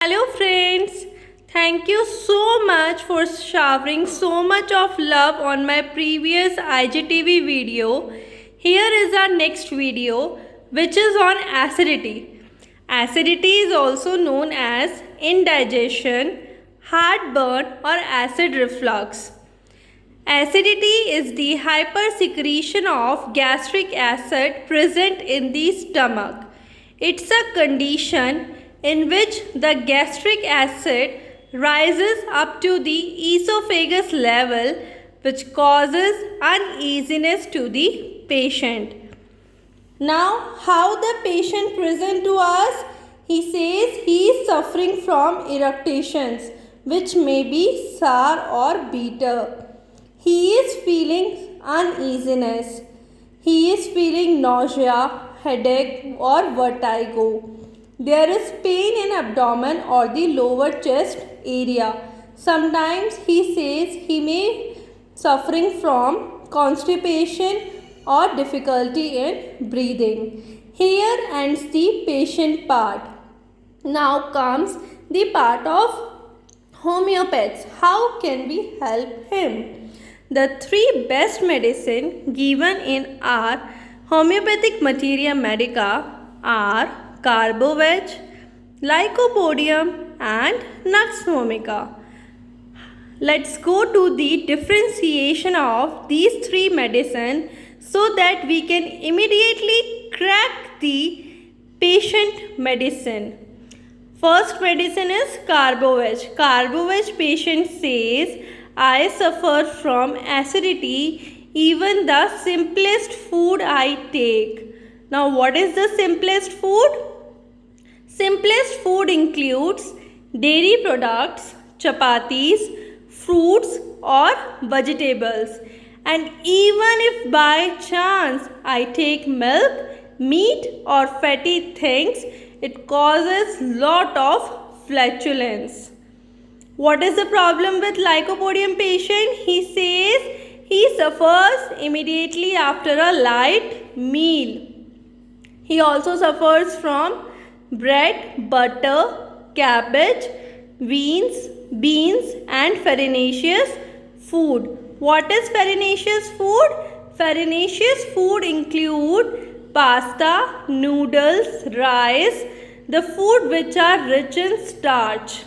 Hello friends, thank you so much for showering so much of love on my previous IGTV video. Here is our next video which is on acidity. Acidity is also known as indigestion, heartburn or acid reflux. Acidity is the hypersecretion of gastric acid present in the stomach. It's a condition in which the gastric acid rises up to the esophagus level, which causes uneasiness to the patient. Now, how the patient present to us? He says he is suffering from irritations, which may be sour or bitter. He is feeling uneasiness. He is feeling nausea, headache or vertigo. There is pain in abdomen or the lower chest area. Sometimes he says he may suffering from constipation or difficulty in breathing. Here ends the patient part. Now comes the part of homeopaths. How can we help him? The three best medicine given in our homeopathic materia medica are Carboveg, Lycopodium and Nux vomica. Let's go to the differentiation of these three medicine so that we can immediately crack the patient medicine. First medicine is Carboveg. Carboveg patient says, I suffer from acidity even the simplest food I take. Now what is the simplest food? Simplest food includes dairy products, chapatis, fruits or vegetables. And even if by chance I take milk, meat or fatty things, it causes lot of flatulence. What is the problem with Lycopodium patient? He says he suffers immediately after a light meal. He also suffers from bread, butter, cabbage, beans and farinaceous food. What is farinaceous food? Farinaceous food include pasta, noodles, rice, the food which are rich in starch.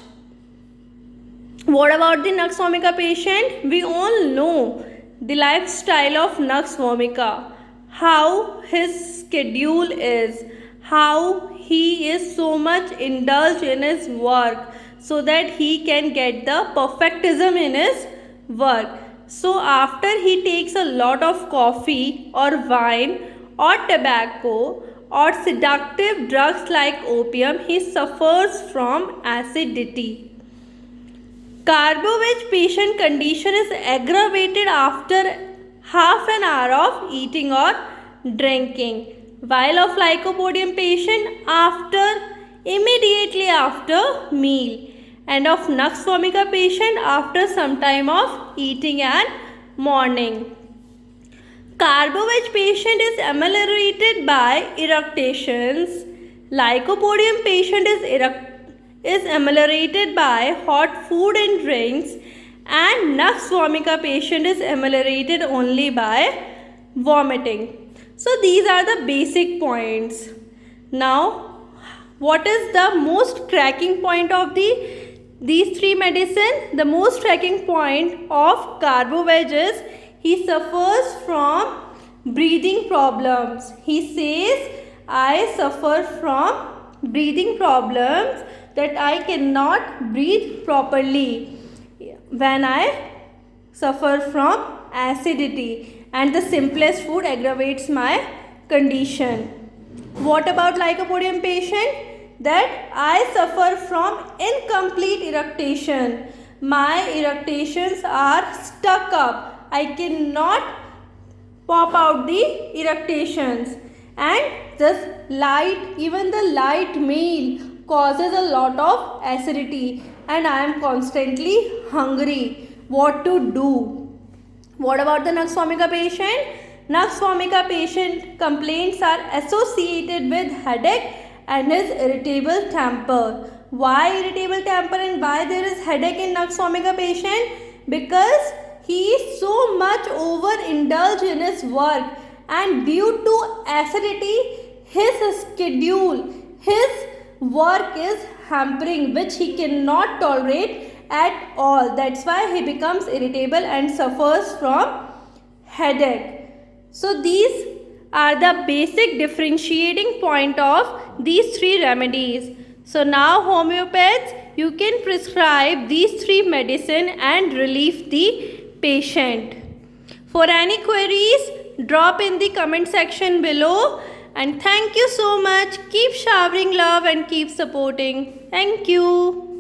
What about the Nux vomica patient? We all know the lifestyle of Nux vomica, how his schedule is, how he is so much indulged in his work so that he can get the perfectism in his work. So after he takes a lot of coffee or wine or tobacco or seductive drugs like opium, he suffers from acidity. Carboveg patient condition is aggravated after half an hour of eating or drinking, while of Lycopodium patient immediately after meal, and of Nux vomica patient after some time of eating and morning. Carboveg patient is ameliorated by irritations. Lycopodium patient is ameliorated by hot food and drinks, and Nux vomica patient is ameliorated only by vomiting. So these are the basic points. Now, what is the most cracking point of these three medicine? The most cracking point of Carboveg is he suffers from breathing problems. He says, I suffer from breathing problems, that I cannot breathe properly when I suffer from acidity, and the simplest food aggravates my condition. What about Lycopodium patient? That I suffer from incomplete irritation. My irritations are stuck up. I cannot pop out the irritations, and even the light meal causes a lot of acidity, and I am constantly hungry. What to do? What about the Nux vomica patient? Nux vomica patient complaints are associated with headache and his irritable temper. Why irritable temper and why there is headache in nux vomica patient? Because he is so much overindulged in his work, and due to acidity, his schedule, his work is hampering, which he cannot tolerate at all. That's why he becomes irritable and suffers from headache. So these are the basic differentiating point of these three remedies. So now homeopaths, you can prescribe these three medicine and relieve the patient. For any queries, drop in the comment section below. And thank you so much. Keep showering love and keep supporting. Thank you.